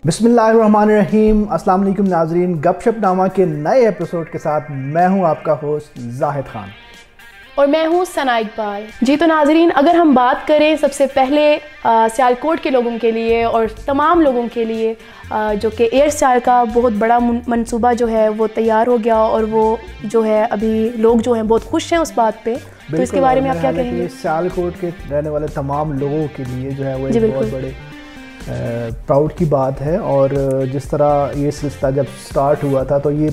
बिस्मिल्लाहिर्रहमानिर्रहीम। अस्सलाम वालेकुम नाजरीन, गपशप नामा के नए एपिसोड के साथ मैं हूं आपका होस्ट जाहिद खान और मैं हूं सना इकबाल। जी तो नाजरीन, अगर हम बात करें सबसे पहले सियालकोट के लोगों के लिए और तमाम लोगों के लिए जो कि एयर स्टार का बहुत बड़ा मंसूबा जो है वो तैयार हो गया और वो जो है अभी लोग जो हैं बहुत खुश हैं उस बात पे। तो इसके बारे में आप क्या कहेंगे? सियालकोट के रहने वाले तमाम लोगों के लिए जो है वो एक बहुत बड़े प्राउड की बात है। और जिस तरह ये सिलसिला जब स्टार्ट हुआ था तो ये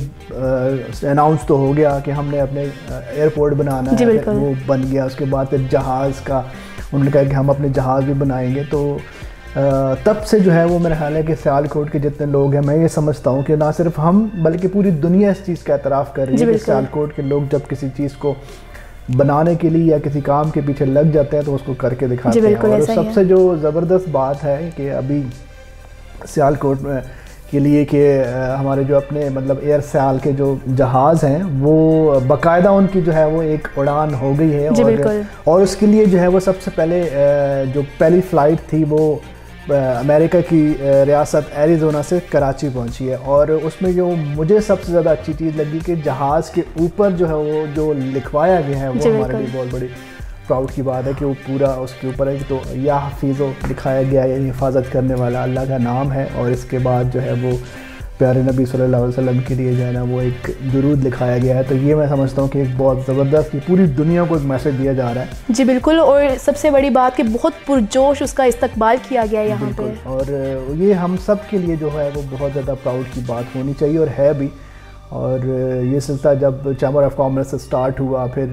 अनाउंस तो हो गया कि हमने अपने एयरपोर्ट बनाना है, वो बन गया। उसके बाद फिर जहाज़ का उन्होंने कहा कि हम अपने जहाज़ भी बनाएंगे। तो तब से जो है वो मेरा ख्याल है कि सियालकोट के जितने लोग हैं, मैं ये समझता हूँ कि ना सिर्फ हम बल्कि पूरी दुनिया इस चीज़ का एतराफ़ कर रही है कि सियालकोट के लोग जब किसी चीज़ को बनाने के लिए या किसी काम के पीछे लग जाते हैं तो उसको करके दिखाते हैं। और सबसे जो ज़बरदस्त बात है कि अभी सियालकोट के लिए कि हमारे जो अपने मतलब एयर सियाल के जो जहाज़ हैं वो बाकायदा उनकी जो है वो एक उड़ान हो गई है। और उसके लिए जो है वो सबसे पहले जो पहली फ़्लाइट थी वो अमेरिका की रियासत एरिज़ोना से कराची पहुंची है। और उसमें जो मुझे सबसे ज़्यादा अच्छी चीज़ लगी कि जहाज़ के ऊपर जो है वो जो लिखवाया गया है वो हमारे लिए बहुत बड़ी प्राउड की बात है कि वो पूरा उसके ऊपर है तो या हफीज़ो दिखाया गया है, हिफाजत करने वाला अल्लाह का नाम है। और इसके बाद जो है वो प्यारे नबी सल्लल्लाहु अलैहि वसल्लम के लिए जो है ना वो एक दुरूद लिखाया गया है। तो ये मैं समझता हूँ कि एक बहुत ज़बरदस्त कि पूरी दुनिया को एक मैसेज दिया जा रहा है। जी बिल्कुल, और सबसे बड़ी बात कि बहुत पुरजोश उसका इस्तकबाल किया गया है यहाँ पे। और ये हम सब के लिए जो है वो बहुत ज़्यादा प्राउड की बात होनी चाहिए और है भी। और ये सिलसिला जब चैम्बर ऑफ कॉमर्स से स्टार्ट हुआ, फिर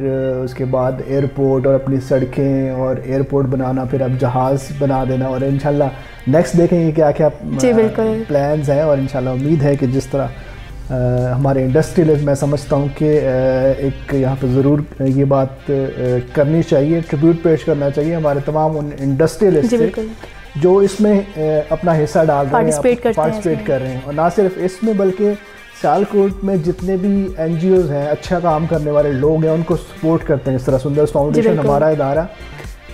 उसके बाद एयरपोर्ट और अपनी सड़कें और एयरपोर्ट बनाना, फिर अब जहाज़ बना देना और इंशाल्लाह नेक्स्ट देखेंगे क्या क्या प्लान्स हैं। और इंशाल्लाह उम्मीद है कि जिस तरह हमारे इंडस्ट्रियलिस्ट, मैं समझता हूँ कि एक यहाँ पे ज़रूर ये बात करनी चाहिए, ट्रिब्यूट पेश करना चाहिए हमारे तमाम उन इंडस्ट्रियलिस्ट से जो इसमें अपना हिस्सा डाल रहे हैं, पार्टिसिपेट कर रहे हैं। और ना सिर्फ इसमें बल्कि सियालकोट में जितने भी NGOs हैं, अच्छा काम करने वाले लोग हैं, उनको सपोर्ट करते हैं। इस तरह सुंदर फाउंडेशन हमारा इदारा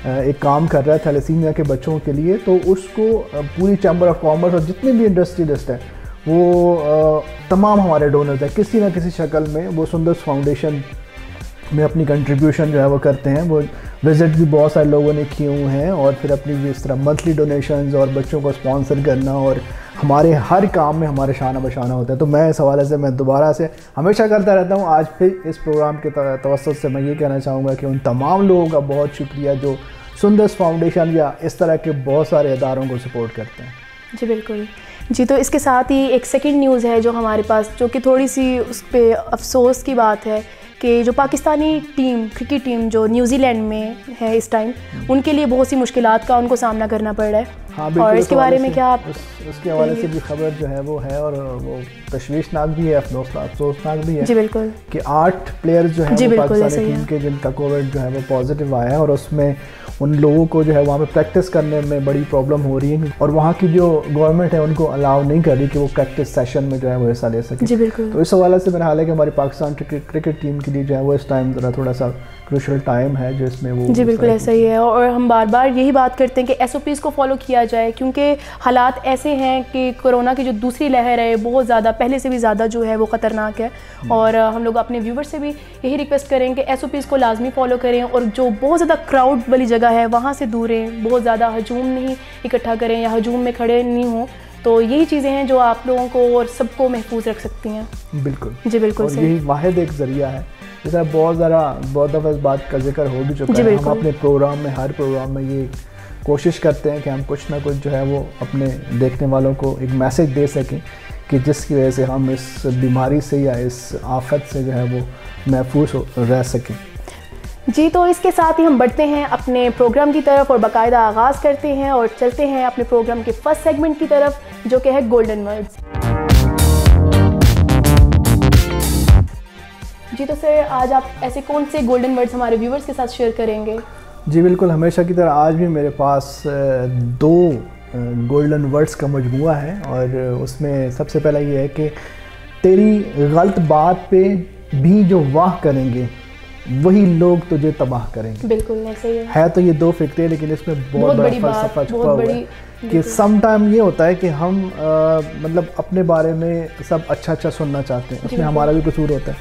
एक काम कर रहा है थैलेसीमिया के बच्चों के लिए, तो उसको पूरी चैम्बर ऑफ कॉमर्स और जितने भी इंडस्ट्रियलिस्ट हैं वो तमाम हमारे डोनर्स हैं, किसी न किसी शक्ल में वो सुंदर फाउंडेशन में अपनी कंट्रीब्यूशन जो है वो करते हैं। वो विज़िट भी बहुत सारे लोगों ने किए हुए हैं और फिर अपनी जिस तरह मंथली डोनेशंस और बच्चों को स्पॉन्सर करना और हमारे हर काम में हमारे शाना बशाना होता है। तो मैं इस हवाले से मैं दोबारा से हमेशा करता रहता हूँ। आज फिर इस प्रोग्राम के तवस्सुत से मैं ये कहना चाहूँगा कि उन तमाम लोगों का बहुत शुक्रिया जो सुंदर्स फाउंडेशन या इस तरह के बहुत सारे इदारों को सपोर्ट करते हैं। जी बिल्कुल जी। तो इसके साथ ही एक सेकंड न्यूज़ है जो हमारे पास, जो कि थोड़ी सी उस पर अफसोस की बात है कि जो पाकिस्तानी टीम, क्रिकेट टीम जो न्यूजीलैंड में है इस टाइम, उनके लिए बहुत सी मुश्किलात का उनको सामना करना पड़ रहा है। हाँ, और इसके बारे में क्या आप उसके हवाले से भी खबर जो है वो है और वो तशवीशनाक भी है, अफसोसनाक भी है। जी बिल्कुल कि 8 प्लेयर्स जो है वो पाकिस्तानी टीम के जिनका कोविड जो है वो पॉजिटिव आया है और उसमें उन लोगों को जो है वहाँ पे प्रैक्टिस करने में बड़ी प्रॉब्लम हो रही है और वहाँ की जो गवर्नमेंट है उनको अलाउ नहीं कर रही कि वो प्रैक्टिस सेशन में जो है वो हिस्सा ले सके। जी बिल्कुल। तो इस हवाले से मेरा हाल है कि हमारी पाकिस्तान क्रिकेट टीम के लिए जो है वो इस टाइम थोड़ा सा क्रूशल टाइम है जिसमें वो। जी बिल्कुल ऐसा ही है। और हम बार बार यही बात करते हैं कि SOPs को फॉलो किया जाए, क्योंकि हालात ऐसे हैं कि कोरोना की जो दूसरी लहर है बहुत ज़्यादा, पहले से भी ज़्यादा जो है वो ख़तरनाक है। और हम लोग अपने व्यूवर से भी यही रिक्वेस्ट करें कि SOPs को लाजमी फॉलो करें और जो बहुत ज़्यादा क्राउड वाली जगह है वहाँ से दूर रहें, बहुत ज़्यादा हजूम नहीं इकट्ठा करें या हजूम में खड़े नहीं हों। तो यही चीज़ें हैं जो आप लोगों को और सबको महफूज रख सकती हैं। बिल्कुल जी बिल्कुल। और यही वाहिद एक ज़रिया है। जैसा बहुत दफ़ा इस बात का जिक्र हो भी चुका है। हम अपने प्रोग्राम में, हर प्रोग्राम में ये कोशिश करते हैं कि हम कुछ ना कुछ जो है वो अपने देखने वालों को एक मैसेज दे सकें कि जिसकी वजह से हम इस बीमारी से या इस आफत से जो है वो महफूज रह सकें। जी तो इसके साथ ही हम बढ़ते हैं अपने प्रोग्राम की तरफ और बाकायदा आगाज़ करते हैं और चलते हैं अपने प्रोग्राम के फर्स्ट सेगमेंट की तरफ जो कि है गोल्डन वर्ड्स। जी तो सर, आज आप ऐसे कौन से गोल्डन वर्ड्स हमारे व्यूवर्स के साथ शेयर करेंगे? जी बिल्कुल, हमेशा की तरह आज भी मेरे पास 2 गोल्डन वर्ड्स का मजमूआ है और उसमें सबसे पहला ये है कि तेरी गलत बात पे भी जो वाह करेंगे वही लोग तुझे तबाह करेंगे। बिल्कुल ऐसे ही है तो ये दो फिक्रे, लेकिन इसमें बहुत बड़ा फलसफा छुपा हुआ है कि सम टाइम ये होता है कि हम मतलब अपने बारे में सब अच्छा अच्छा सुनना चाहते हैं, उसमें हमारा भी कसूर होता है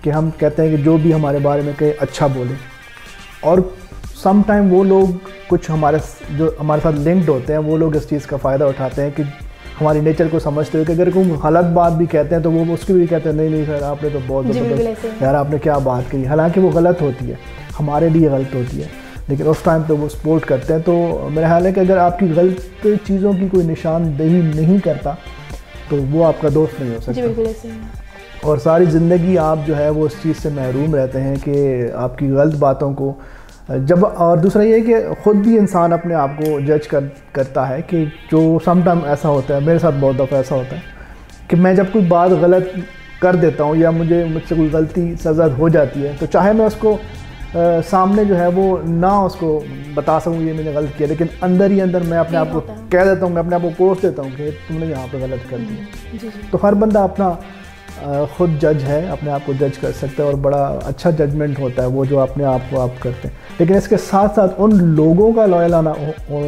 कि हम कहते हैं कि जो भी हमारे बारे में कहे अच्छा बोले, और सम टाइम वो लोग कुछ जो हमारे साथ लिंक्ड होते हैं वो लोग इस चीज़ का फ़ायदा उठाते हैं कि हमारी नेचर को समझते हुए कि अगर कोई गलत बात भी कहते हैं तो वो उसकी भी कहते हैं नहीं सर आपने तो बहुत यार आपने क्या बात कही, हालांकि वो गलत होती है, हमारे लिए गलत होती है, लेकिन उस टाइम पे वो सपोर्ट करते हैं। तो मेरा ख्याल है कि अगर आपकी गलत चीज़ों की कोई निशानदेही नहीं करता तो वो आपका दोस्त नहीं हो सकता, और सारी ज़िंदगी आप जो है वो उस चीज़ से महरूम रहते हैं कि आपकी गलत बातों को जब। और दूसरा ये है कि ख़ुद भी इंसान अपने आप को जज करता है कि जो सम टाइम ऐसा होता है, मेरे साथ बहुत दफ़ा ऐसा होता है कि मैं जब कोई बात गलत कर देता हूँ या मुझसे कोई गलती सज़ा हो जाती है, तो चाहे मैं उसको सामने जो है वो ना उसको बता सकूँ ये मैंने गलत किया, लेकिन अंदर ही अंदर मैं अपने आप को कह देता हूँ, मैं अपने आप को कोस देता हूँ कि तुमने यहाँ पे गलत कर दिया। तो हर बंदा अपना ख़ुद जज है, अपने आप को जज कर सकता है, और बड़ा अच्छा जजमेंट होता है वो जो अपने आप को आप करते हैं। लेकिन इसके साथ साथ उन लोगों का लॉयल होना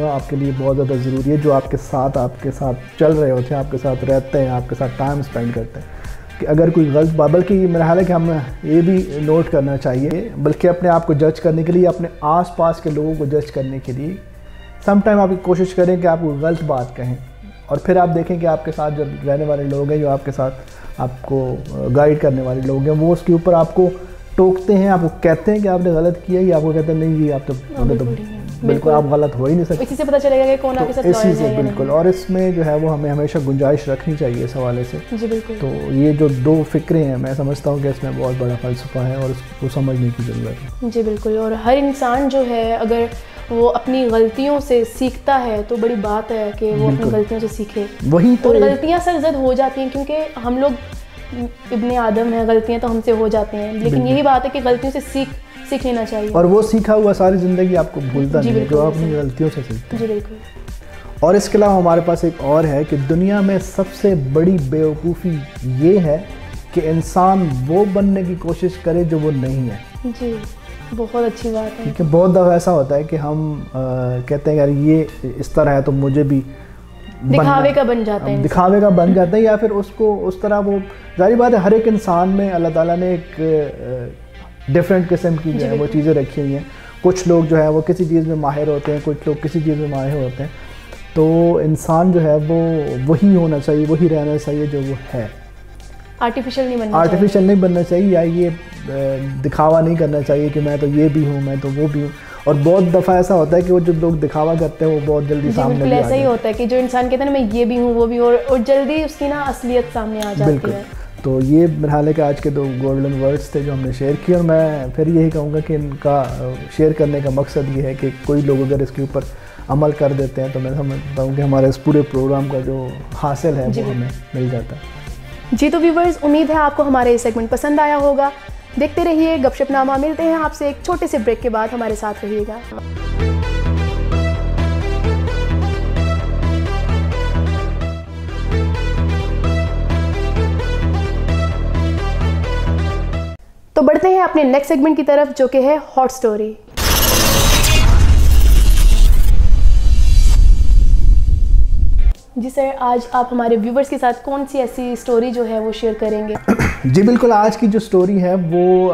आपके लिए बहुत ज़्यादा ज़रूरी है जो आपके साथ चल रहे होते हैं, आपके साथ रहते हैं, आपके साथ टाइम स्पेंड करते हैं। कि अगर कोई गलत बात, बल्कि मेरा ख्याल है कि हमें ये भी नोट करना चाहिए, बल्कि अपने आप को जज करने के लिए, अपने आसपास के लोगों को जज करने के लिए सम टाइम आप कोशिश करें कि आप कोई गलत बात कहें, और फिर आप देखें कि आपके साथ जो रहने वाले लोग हैं, जो आपके साथ आपको गाइड करने वाले लोग हैं, वो उसके ऊपर आपको टोकते हैं, आपको कहते हैं कि आपने गलत किया, या आपको कहते हैं नहीं जी आप तो बिल्कुल आप गलत हो ही नहीं सकते। इसी से पता चलेगा कि कौन आपके साथ लॉयल है या बिल्कुल। और इसमें जो है वो हमें हमेशा गुंजाइश रखनी चाहिए इस हवाले से। जी बिल्कुल। तो ये जो दो फिक्रे हैं, मैं समझता हूँ कि इसमें बहुत बड़ा फ़लसफ़ा है और उसको समझने की ज़रूरत है। जी बिल्कुल। और हर इंसान जो है अगर वो अपनी गलतियों से सीखता है तो बड़ी बात है कि वो अपनी गलतियों से सीखे। वही तो, और गलतियाँ सरजद हो जाती हैं क्योंकि हम लोग इब्ने आदम हैं, गलतियाँ तो हमसे हो जाती हैं, लेकिन यही बात है कि गलतियों से सीख लेना चाहिए, और वो सीखा हुआ सारी ज़िंदगी आपको भूलता नहीं है जो आप अपनी गलतियों से सीखते हैं। जी बिल्कुल। और इसके अलावा हमारे पास एक और है कि दुनिया में सबसे बड़ी बेवकूफ़ी ये है कि इंसान वो बनने की कोशिश करे जो वो नहीं है। जी बहुत अच्छी बात है। क्योंकि बहुत दफ़ा ऐसा होता है कि हम कहते हैं यार ये इस तरह है तो मुझे भी दिखावे का बन जाता है, दिखावे का बन जाता है, या फिर उसको उस तरह वो, जाहिर बात है हर एक इंसान में अल्लाह ताला ने एक डिफरेंट किस्म की जो है वो चीज़ें रखी हुई हैं। कुछ लोग जो है वो किसी चीज़ में माहिर होते हैं, कुछ लोग किसी चीज़ में माहिर होते हैं, तो इंसान जो है वो वही होना चाहिए, वही रहना चाहिए जो वो है, आर्टिफिशियल नहीं बनना चाहिए, या ये दिखावा नहीं करना चाहिए कि मैं तो ये भी हूँ, मैं तो वो भी हूँ। और बहुत दफ़ा ऐसा होता है कि वो जो लोग दिखावा करते हैं वो बहुत जल्दी सामने भी ऐसा ही होता है कि जो इंसान कहते हैं ना मैं ये भी हूँ वो भी, और जल्दी उसकी ना असलियत सामने आ जाती है। तो ये मेरा ख्याल है कि आज के दो गोल्डन वर्ड्स थे जो हमने शेयर किए, और मैं फिर यही कहूँगा कि इनका शेयर करने का मकसद ये है कि कोई लोग अगर इसके ऊपर अमल कर देते हैं तो मैं समझता हूँ कि हमारे इस पूरे प्रोग्राम का जो हासिल है वो हमें मिल जाता है। जी तो व्यूवर्स, उम्मीद है आपको हमारे ये सेगमेंट पसंद आया होगा। देखते रहिए गपशपनामा। मिलते हैं आपसे एक छोटे से ब्रेक के बाद, हमारे साथ रहिएगा। तो बढ़ते हैं अपने नेक्स्ट सेगमेंट की तरफ जो कि है हॉट स्टोरी। जी सर, आज आप हमारे व्यूवर्स के साथ कौन सी ऐसी स्टोरी जो है वो शेयर करेंगे? जी बिल्कुल, आज की जो स्टोरी है वो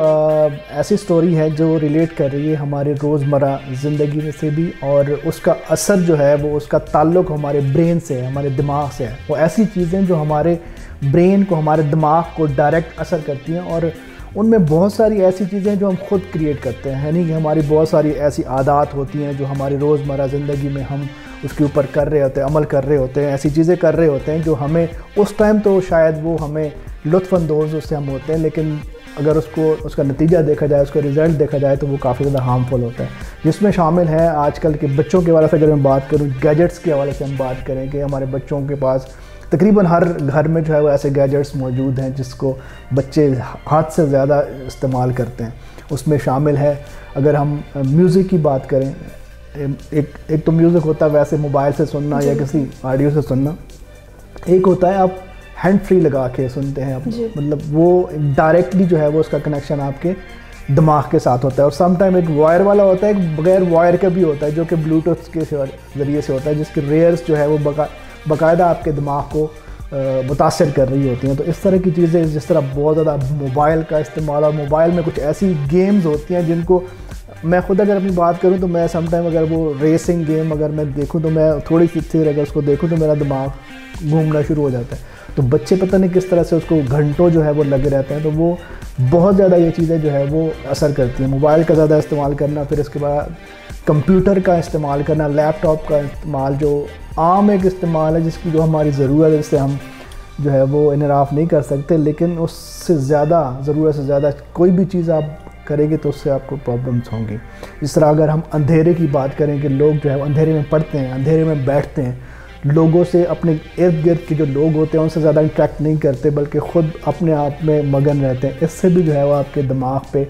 ऐसी स्टोरी है जो रिलेट कर रही है हमारे रोज़मर्रा ज़िंदगी में से भी, और उसका असर जो है वो उसका ताल्लुक़ हमारे ब्रेन से है, हमारे दिमाग से है। वो ऐसी चीज़ें जो हमारे ब्रेन को, हमारे दिमाग को डायरेक्ट असर करती हैं, और उनमें बहुत सारी ऐसी चीज़ें जो हम खुद क्रिएट करते हैं, यानी कि हमारी बहुत सारी ऐसी आदत होती हैं जो हमारी रोज़मर्रा ज़िंदगी में हम उसके ऊपर कर रहे होते हैं, अमल कर रहे होते हैं, ऐसी चीज़ें कर रहे होते हैं जो हमें उस टाइम तो शायद वो हमें लुत्फ़अंदोज़ उससे हम होते हैं, लेकिन अगर उसका नतीजा देखा जाए, उसका रिज़ल्ट देखा जाए तो वो काफ़ी ज़्यादा हार्मफुल होता है। जिसमें शामिल है आजकल के बच्चों के हवाले से अगर मैं बात करूँ, गैजेट्स के हवाले से हम बात करें कि हमारे बच्चों के पास तकरीबन हर घर में जो है वो ऐसे गैजेट्स मौजूद हैं जिसको बच्चे हाथ से ज़्यादा इस्तेमाल करते हैं। उसमें शामिल है, अगर हम म्यूज़िक की बात करें, एक तो म्यूज़िक होता है वैसे मोबाइल से सुनना या किसी ऑडियो से सुनना, एक होता है आप हैंड फ्री लगा के सुनते हैं, मतलब वो डायरेक्टली जो है वो उसका कनेक्शन आपके दिमाग के साथ होता है, और समटाइम एक वायर वाला होता है, एक बगैर वायर का भी होता है जो कि ब्लूटूथ के ज़रिए से होता है, जिसकी रेयर्स जो है वो बाकायदा आपके दिमाग को मुतासर कर रही होती हैं। तो इस तरह की चीज़ें, जिस तरह बहुत ज़्यादा मोबाइल का इस्तेमाल, और मोबाइल में कुछ ऐसी गेम्स होती हैं जिनको मैं खुद अगर अपनी बात करूं तो मैं समटाइम अगर वो रेसिंग गेम अगर मैं देखूं तो मैं थोड़ी सी देर अगर उसको देखूं तो मेरा दिमाग घूमना शुरू हो जाता है। तो बच्चे पता नहीं किस तरह से उसको घंटों जो है वो लगे रहते हैं। तो वो बहुत ज़्यादा ये चीज़ें जो है वो असर करती हैं। मोबाइल का ज़्यादा इस्तेमाल करना, फिर इसके बाद कंप्यूटर का इस्तेमाल करना, लैपटॉप का इस्तेमाल जो आम एक इस्तेमाल है जिसकी जो हमारी ज़रूरत है, जिससे हम जो है वो इनराफ नहीं कर सकते, लेकिन उससे ज़्यादा ज़रूरत से ज़्यादा कोई भी चीज़ आप करेंगे तो उससे आपको प्रॉब्लम्स होंगी। इस तरह अगर हम अंधेरे की बात करें कि लोग जो है अंधेरे में पढ़ते हैं, अंधेरे में बैठते हैं, लोगों से, अपने इर्द गिर्द के जो लोग होते हैं उनसे ज़्यादा इंटरेक्ट नहीं करते, बल्कि ख़ुद अपने आप में मगन रहते हैं, इससे भी जो है वो आपके दिमाग पे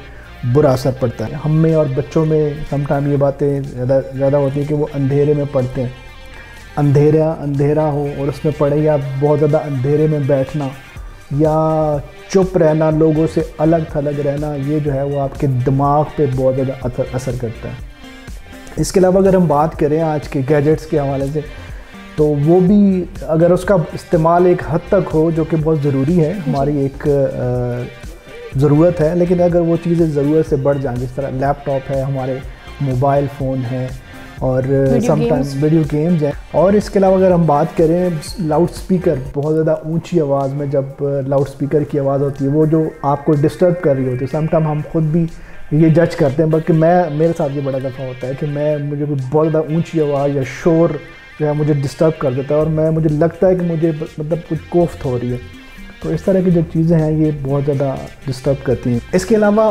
बुरा असर पड़ता है। हम में और बच्चों में समटाइम ये बातें ज़्यादा होती हैं कि वो अंधेरे में पढ़ते हैं, अंधेरा हो और उसमें पढ़े, या बहुत ज़्यादा अंधेरे में बैठना, या चुप रहना, लोगों से अलग थलग रहना, ये जो है वो आपके दिमाग पे बहुत ज़्यादा असर करता है। इसके अलावा अगर हम बात करें आज के गैजेट्स के हवाले से, तो वो भी अगर उसका इस्तेमाल एक हद तक हो, जो कि बहुत ज़रूरी है, हमारी एक ज़रूरत है, लेकिन अगर वो चीज़ें ज़रूरत से बढ़ जाएँ, जिस तरह लैपटॉप है, हमारे मोबाइल फ़ोन है, और समटाइम्स वीडियो गेम्स हैं, और इसके अलावा अगर हम बात करें लाउड स्पीकर, बहुत ज़्यादा ऊंची आवाज़ में जब लाउड स्पीकर की आवाज़ होती है वो जो आपको डिस्टर्ब कर रही होती है, समटाइम हम खुद भी ये जज करते हैं, बल्कि मेरे साथ ये बड़ा दफ़ा होता है कि मुझे बहुत ज़्यादा ऊंची आवाज़ या शोर जो है मुझे डिस्टर्ब कर देता है, और मुझे लगता है कि मुझे मतलब कुछ कोफ्त हो रही है। तो इस तरह की जो चीज़ें हैं ये बहुत ज़्यादा डिस्टर्ब करती हैं। इसके अलावा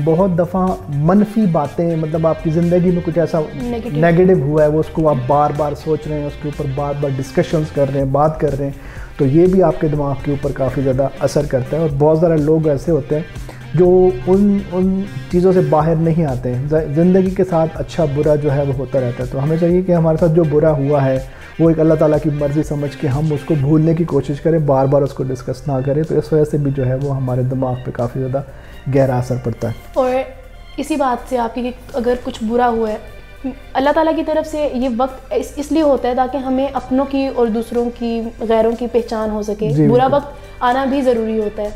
बहुत दफ़ा मनफी बातें, मतलब आपकी ज़िंदगी में कुछ ऐसा नेगेटिव हुआ है, वो उसको आप बार बार सोच रहे हैं, उसके ऊपर बार बार डिस्कशंस कर रहे हैं, बात कर रहे हैं, तो ये भी आपके दिमाग के ऊपर काफ़ी ज़्यादा असर करता है। और बहुत सारे लोग ऐसे होते हैं जो उन चीज़ों से बाहर नहीं आते हैं। ज़िंदगी के साथ अच्छा बुरा जो है वो होता रहता है। तो हमें चाहिए कि हमारे साथ जो बुरा हुआ है वो एक अल्लाह ताला की मर्ज़ी समझ के हम उसको भूलने की कोशिश करें, बार बार उसको डिस्कस ना करें। तो इस वजह से भी जो है वो हमारे दिमाग पे काफ़ी ज़्यादा गहरा असर पड़ता है। और इसी बात से आपकी अगर कुछ बुरा हुआ है, अल्लाह ताला की तरफ से ये वक्त इसलिए होता है ताकि हमें अपनों की और दूसरों की, गैरों की पहचान हो सके। बुरा वक्त आना भी ज़रूरी होता है।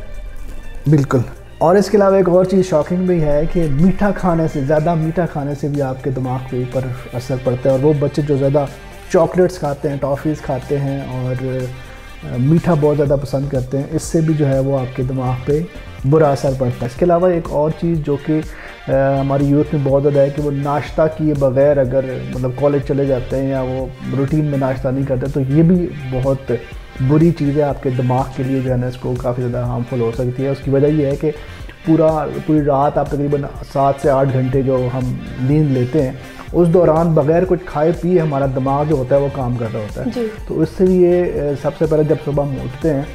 बिल्कुल। और इसके अलावा एक और चीज़ शॉकिंग भी है कि मीठा खाने से, ज़्यादा मीठा खाने से भी आपके दिमाग के ऊपर असर पड़ता है। और वो बच्चे जो ज़्यादा चॉकलेट्स खाते हैं, टॉफ़ीज़ खाते हैं और मीठा बहुत ज़्यादा पसंद करते हैं, इससे भी जो है वो आपके दिमाग पे बुरा असर पड़ता है। इसके अलावा एक और चीज़ जो कि हमारी यूथ में बहुत ज़्यादा है कि वो नाश्ता किए बग़ैर अगर मतलब कॉलेज चले जाते हैं या वो रूटीन में नाश्ता नहीं करते, तो ये भी बहुत बुरी चीज़ है आपके दिमाग के लिए, जो है ना इसको काफ़ी ज़्यादा हार्मफुल हो सकती है। उसकी वजह ये है कि पूरी रात आप तकरीबन 7 से 8 घंटे जो हम नींद लेते हैं, उस दौरान बग़ैर कुछ खाए पिए हमारा दिमाग जो होता है वो काम कर रहा होता है। तो इससे ये सबसे पहले जब सुबह हम उठते हैं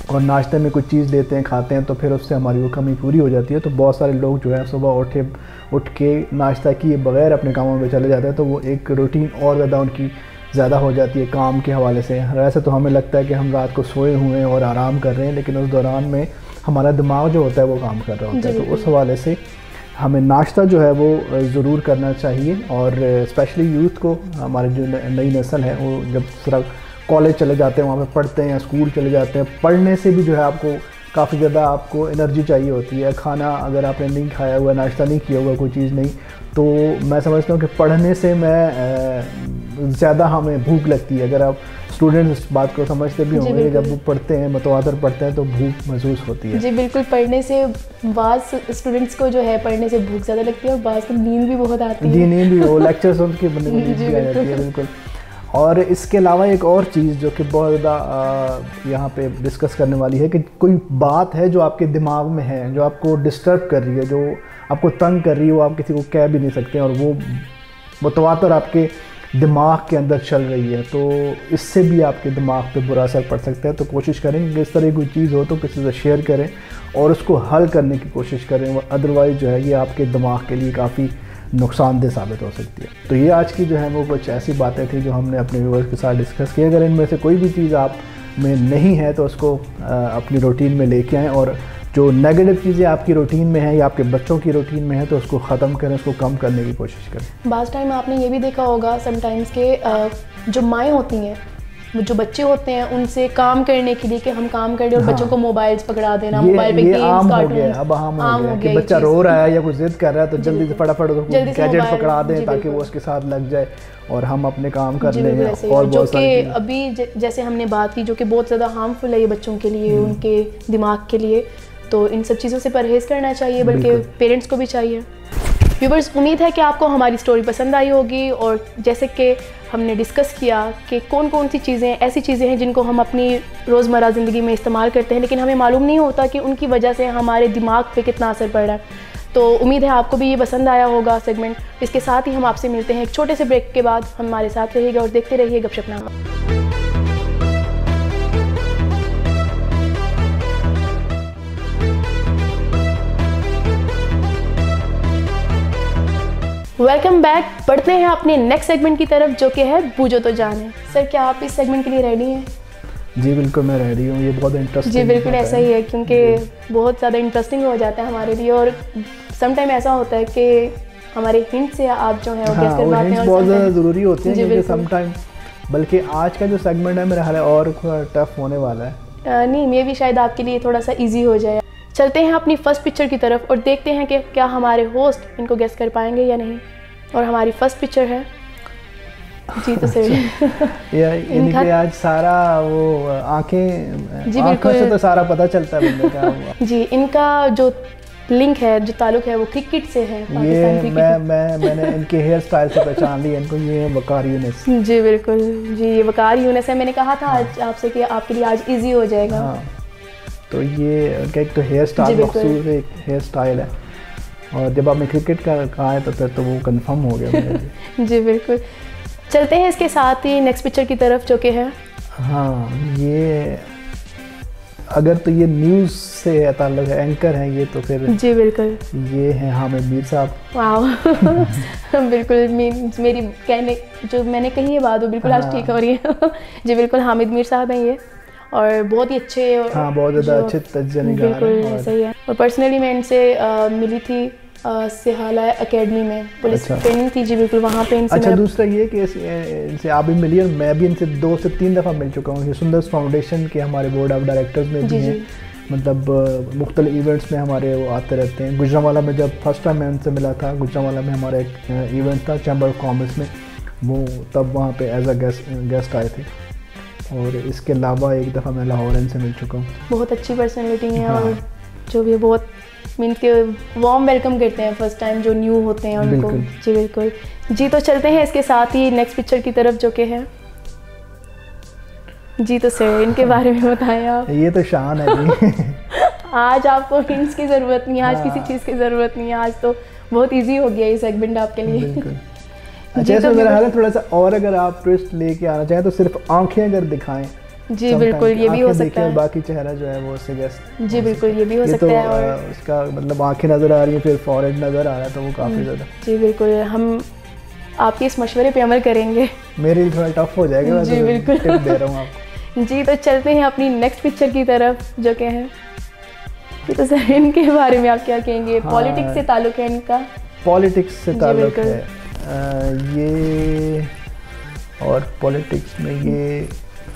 और नाश्ते में कुछ चीज़ लेते हैं, खाते हैं, तो फिर उससे हमारी वो कमी पूरी हो जाती है। तो बहुत सारे लोग जो है सुबह उठ के नाश्ता किए बग़ैर अपने कामों में चले जाते हैं, तो वो एक रूटीन और ज़्यादा उनकी ज़्यादा हो जाती है काम के हवाले से। वैसे तो हमें लगता है कि हम रात को सोए हुए हैं और आराम कर रहे हैं, लेकिन उस दौरान में हमारा दिमाग जो होता है वो काम कर रहा होता है। तो उस हवाले से हमें नाश्ता जो है वो ज़रूर करना चाहिए। और स्पेशली यूथ को, हमारे जो नई नस्ल है वो जब सिर्फ कॉलेज चले जाते हैं, वहाँ पे पढ़ते हैं या स्कूल चले जाते हैं, पढ़ने से भी जो है आपको काफ़ी ज़्यादा आपको एनर्जी चाहिए होती है। खाना अगर आपने नहीं खाया हुआ, नाश्ता नहीं किया हुआ, कोई चीज़ नहीं, तो मैं समझता हूँ कि पढ़ने से ज़्यादा हमें भूख लगती है। अगर आप स्टूडेंट्स इस बात को समझते भी होंगे, जब वो पढ़ते हैं, मतवादर पढ़ते हैं, तो भूख महसूस होती है। जी बिल्कुल। पढ़ने से बाज़ स्टूडेंट्स को जो है पढ़ने से भूख ज़्यादा लगती है और बाज़ को नींद भी बहुत आती है। जी, नींद भी हो, लेक्चर सुन के बंदे को नींद भी आ जाती है। बिल्कुल। और इसके अलावा एक और चीज़ जो कि बहुत ज़्यादा यहाँ पे डिस्कस करने वाली है कि कोई बात है जो आपके दिमाग में है, जो आपको डिस्टर्ब कर रही है, जो आपको तंग कर रही है, वो आप किसी को कह भी नहीं सकते और वो मतवातर आपके दिमाग के अंदर चल रही है, तो इससे भी आपके दिमाग पे बुरा असर पड़ सकता है। तो कोशिश करें कि इस तरह की कोई चीज़ हो तो किसी से शेयर करें और उसको हल करने की कोशिश करें, अदरवाइज़ जो है ये आपके दिमाग के लिए काफ़ी नुकसानदेह साबित हो सकती है। तो ये आज की जो है वो कुछ ऐसी बातें थी जो हमने अपने व्यूअर्स के साथ डिस्कस की। अगर इनमें से कोई भी चीज़ आप में नहीं है तो उसको अपनी रूटीन में लेके आएँ और जो नेगेटिव चीज़ें आपकी रूटीन में हैं या आपके बच्चों की रूटीन में है तो उसको ख़त्म करें, उसको कम करने की कोशिश करें। बाज़ टाइम आपने ये भी देखा होगा समटाइम्स के जो माएँ होती हैं, जो बच्चे होते हैं, उनसे काम करने के लिए कि हम काम कर रहे और बच्चों को मोबाइल्स पकड़ा देना, मोबाइल पे ये गेम्स, आम हो कार्टून गया, अब आम हो गया कि बच्चा रो रहा है या कुछ जिद कर रहा है तो जल्दी से फटाफट उसको गैजेट पकड़ा दें ताकि वो उसके साथ लग जाए और हम अपने काम कर लें। और जो कि अभी जैसे हमने बात की जो कि बहुत ज़्यादा हार्मफुल है ये बच्चों के लिए, उनके दिमाग के लिए, तो इन सब चीज़ों से परहेज़ करना चाहिए, बल्कि पेरेंट्स को भी चाहिए। व्यूवर्स, उम्मीद है कि आपको हमारी स्टोरी पसंद आई होगी और जैसे कि हमने डिस्कस किया कि कौन कौन सी चीज़ें ऐसी चीज़ें हैं जिनको हम अपनी रोज़मर्रा ज़िंदगी में इस्तेमाल करते हैं लेकिन हमें मालूम नहीं होता कि उनकी वजह से हमारे दिमाग पे कितना असर पड़ रहा है। तो उम्मीद है आपको भी ये पसंद आया होगा सेगमेंट। इसके साथ ही हम आपसे मिलते हैं एक छोटे से ब्रेक के बाद। हमारे साथ रहिएगा और देखते रहिए गपशपनामा। Welcome back. बढ़ते हैं अपने नेक्स्ट सेगमेंट की तरफ जो कि है बूझो तो जाने। सर, क्या आप इस सेगमेंट के लिए रेडी हैं? जी बिल्कुल, मैं रेडी हूँ। ये बहुत इंटरेस्टिंग, जी बिल्कुल ऐसा ही है क्योंकि बहुत ज़्यादा इंटरेस्टिंग हो जाता है हमारे लिए और सम टाइम ऐसा होता है कि हमारे हिंट से आप जो है वो गेस कर पाते हैं। बहुत ज़्यादा ज़रूरी होते हैं क्योंकि सम टाइम, बल्कि आज का जो सेगमेंट है मेरा ख्याल है और टफ होने वाला है। नहीं, ये भी शायद आपके लिए थोड़ा सा ईजी हो जाए। चलते हैं अपनी फर्स्ट पिक्चर की तरफ और देखते हैं कि क्या हमारे होस्ट इनको गेस कर पाएंगे या नहीं। और हमारी फर्स्ट पिक्चर है जी तो सर इनके आज सारा वो आंखों से तो सारा पता चलता है बंदे का। जी, इनका जो लिंक है, जो ताल्लुक है वो क्रिकेट से है। ये मैंने इनके हेयर स्टाइल से पहचान लिया इनको। ये वकार यूनिस। जी बिल्कुल, जी ये वकार यूनिस है। मैंने कहा था आज आपसे कि आपके लिए आज इजी हो जाएगा। हाँ, तो ये एक तो हेयर स्टाइल मखसूस एक हेयर स्टाइल है और जब आपने क्रिकेट का कहा है तो फिर तो वो कंफर्म हो गया मुझे। जी बिल्कुल। चलते हैं इसके साथ ही नेक्स्ट पिक्चर की तरफ जो कि है, हाँ ये अगर तो ये न्यूज़ से ताल्लुक है, एंकर हैं ये, तो फिर जी बिल्कुल ये हैं हामिद मीर साहब। वाह बिल्कुल मेरी कहने जो मैंने कही है बात वो बिल्कुल आज ठीक हो रही है। जी बिल्कुल, हामिद मीर साहब हैं ये और बहुत ही अच्छे, हाँ बहुत ज़्यादा अच्छे तजनिगार हैं। बिल्कुल ऐसा ही है। और पर्सनली मैं इनसे मिली थी सिहाला एकेडमी में, पुलिस ट्रेनिंग थी। जी बिल्कुल, वहाँ पे इनसे। अच्छा, दूसरा ये कि इनसे आप भी मिली और मैं भी इनसे 2 से 3 दफ़ा मिल चुका हूँ। ये सुंदर्स फाउंडेशन के हमारे बोर्ड ऑफ डायरेक्टर्स में भी हैं, मतलब मुख्तलिफ इवेंट्स में हमारे वो आते रहते हैं। गुजरांवाला में जब फर्स्ट टाइम मैं उनसे मिला था, गुजरांवाला में हमारा एक इवेंट था चैम्बर ऑफ कॉमर्स में, वो तब वहाँ पे एज अ गेस्ट आए थे। और इसके अलावा एक दफ़ा मैं लाहौर इनसे मिल चुका हूँ। बहुत अच्छी पर्सनैलिटी है। हाँ। और जो भी बहुत मीन्स के वार्म वेलकम करते हैं फर्स्ट टाइम जो न्यू होते हैं उनको। जी बिल्कुल। जी तो चलते हैं इसके साथ ही नेक्स्ट पिक्चर की तरफ जो कि है। जी तो सर इनके बारे में बताएं आप। ये तो शान है जी। आज आपको हिंट्स की ज़रूरत नहीं है, आज किसी चीज़ की ज़रूरत नहीं है, आज तो बहुत ईजी हो गया ये सेगमेंट आपके लिए। अच्छा, इसमें मेरा हाल है थोड़ा सा और अगर आप ट्विस्ट लेके आना चाहें तो सिर्फ आंखें अगर दिखाएं। जी बिल्कुल, ये भी हो सकता है। बाकी चेहरा जो है वो उससे गेस्ट। जी बिल्कुल, ये भी हो सकता है। और उसका मतलब आंखें नज़र आ रही हैं, फिर फॉरहेड नज़र आ रहा है, तो वो काफ़ी ज़्यादा। जी बिल्कुल, हम आपके इस मशवरे पे अमल करेंगे। मेरे लिए थोड़ा टफ हो जाएगा। जी बिल्कुल, टिप दे रहा हूँ आपको। जी तो चलते हैं अपनी नेक्स्ट पिक्चर की तरफ जो कि है। तो सर इनके बारे में आप क्या कहेंगे? पॉलिटिक्स से ताल्लुक है इनका। पॉलिटिक्स से ताल्लुक है ये, और पॉलिटिक्स में ये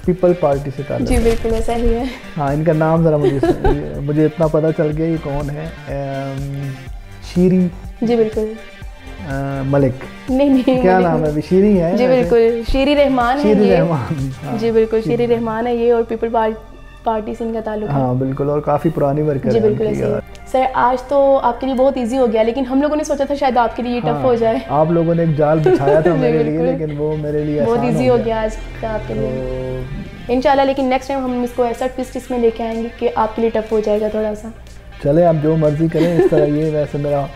पीपल पार्टी से ताल्लुक। जी बिल्कुल ऐसा ही है। हाँ, इनका नाम ज़रा मुझे इतना पता चल गया ये कौन है। शीरी। जी बिल्कुल। मलिक। नहीं क्या नाम है? शीरी है। जी बिल्कुल, शीरी रहमान है। शीरी रहमान। हाँ। जी बिल्कुल, शीरी रहमान है ये और पीपल पार्टी से इनका ताल्लुक है। हाँ बिल्कुल, और काफ़ी पुरानी वर्कर है। जी बिल्कुल ऐसे। सर आज तो आपके लिए बहुत इजी हो गया, लेकिन हम लोगों ने सोचा था शायद आपके लिए टफ हो जाए। आप लोगों ने एक जाल बिछाया था मेरे लिए, लेकिन वो मेरे लिए बहुत इजी हो गया आज का आपके लिए इंशाल्लाह। लेकिन नेक्स्ट टाइम हम इसको ऐसा ट्विस्ट इसमें लेके आएंगे कि आपके लिए टफ हो जाएगा थोड़ा सा। चले, आप जो मर्जी करें इस तरह। ये वैसे मेरा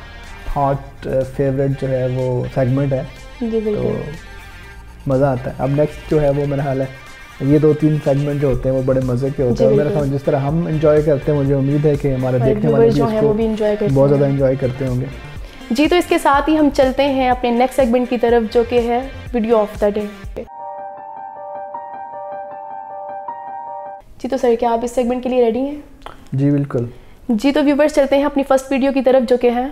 हॉट फेवरेट जो है वो सेगमेंट है। जी बिल्कुल, तो मज़ा आता है। अब नेक्स्ट जो है वो मेरा हाल है, ये 2-3 सेगमेंट जो होते हैं वो बड़े मज़े के होते हैं। मेरा समझ जिस तरह हम एंजॉय करते हैं, मुझे उम्मीद है कि हमारे देखने वाले भी इसको बहुत ज़्यादा एंजॉय करते होंगे। जी तो इसके साथ ही हम चलते हैं अपने नेक्स्ट सेगमेंट की तरफ जो कि है वीडियो ऑफ द डे। जी तो सर क्या आप इस सेगमेंट के लिए रेडी हैं? जी बिल्कुल। जी तो व्यूवर्स चलते हैं अपनी फर्स्ट वीडियो की तरफ, जो कि है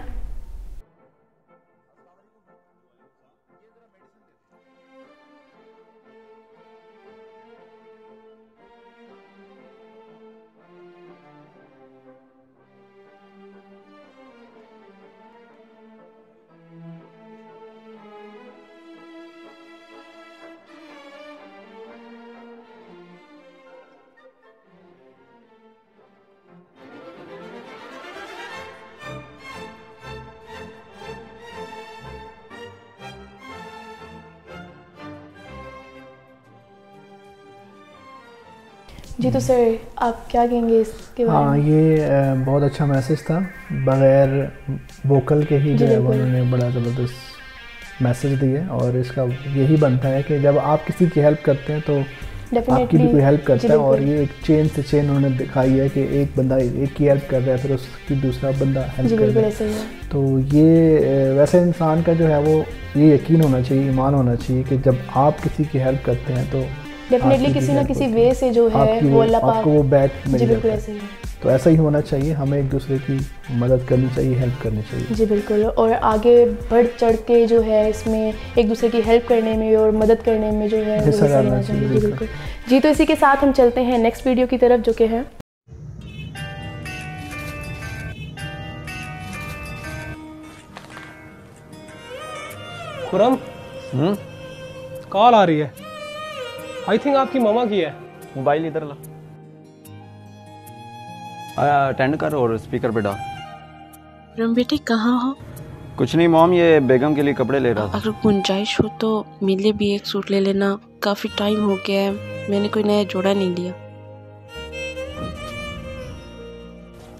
जी। तो सर आप क्या कहेंगे इसके बारे में? हाँ, ये बहुत अच्छा मैसेज था। बगैर वोकल के ही जो है वो उन्होंने बड़ा ज़बरदस्त मैसेज दिया, और इसका यही बनता है कि जब आप किसी की हेल्प करते हैं तो आपकी भी कोई हेल्प करता है, और ये एक चेन से चेन उन्होंने दिखाई है कि एक बंदा एक की हेल्प कर रहा है, फिर उसकी दूसरा बंदा हेल्प कर रहा है। तो ये वैसे इंसान का जो है वो ये यकीन होना चाहिए, ईमान होना चाहिए कि जब आप किसी की हेल्प करते हैं तो डेफिनेटली किसी ना किसी वे से जो है वो अल्लाह पाक आपको वो बैक मिल जाता है। ऐसे ही है। तो ऐसा ही होना चाहिए, हमें एक दूसरे की मदद करनी चाहिए, हेल्प करनी चाहिए। जी बिल्कुल, और आगे बढ़ चढ़ के जो है इसमें एक दूसरे की हेल्प करने में और मदद करने में जो है हिस्सा लेना चाहिए। जी बिल्कुल। जी तो इसी के साथ हम चलते हैं नेक्स्ट वीडियो की तरफ, जो कि है खुरम। कॉल आ रही है, आई थिंक आपकी मामा की है। मोबाइल इधर ला, अटेंड कर और स्पीकर पे डाल। रम बेटे कहाँ हो? कुछ नहीं मॉम, ये बेगम के लिए कपड़े ले रहा था। अगर गुंजाइश हो तो मेरे लिए भी एक सूट ले लेना, काफी टाइम हो गया है, मैंने कोई नया जोड़ा नहीं लिया।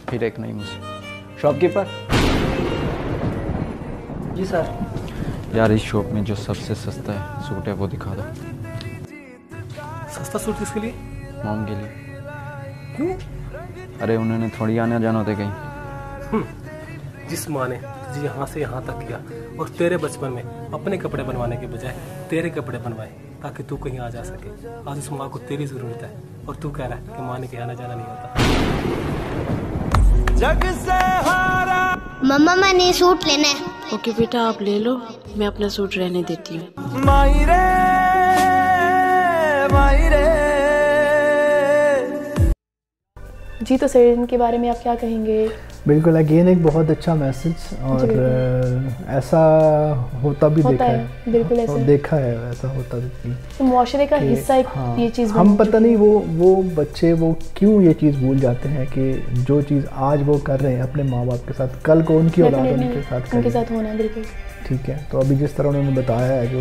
फिर एक नहीं मुझसे। शॉपकीपर जी सर। यार इस शॉप में जो सबसे सस्ता है सूट है वो दिखा दो। सस्ता सूट किसके लिए? मॉम के लिए। क्यों? अरे उन्होंने थोड़ी आना जाना होता कहीं। जिस माँ ने तुझे यहाँ से यहाँ तक किया और तेरे बचपन में अपने कपड़े बनवाने के बजाय तेरे कपड़े बनवाए ताकि तू कहीं आ जा सके, आज उस माँ को तेरी जरूरत है और तू कह रहा है कि माँ ने कहीं आना जाना नहीं होता। जग से हारा। मम्मा मैंने सूट लेना है। ओके बेटा आप ले लो, मैं अपना सूट रहने देती हूँ। मायरे मायरे। जी तो सर इनके बारे में आप क्या कहेंगे? बिल्कुल, अगेन एक बहुत अच्छा मैसेज, और ऐसा होता भी देखा है। बिल्कुल ऐसा देखा है, ऐसा होता भी। तो मुआशरे का हिस्सा एक ये चीज़ हम पता नहीं वो बच्चे वो क्यों ये चीज़ भूल जाते हैं कि जो चीज़ आज वो कर रहे हैं अपने माँ बाप के साथ, कल को उनकी औलाद उनके साथ होना। बिल्कुल ठीक है। तो अभी जिस तरह उन्होंने बताया है, जो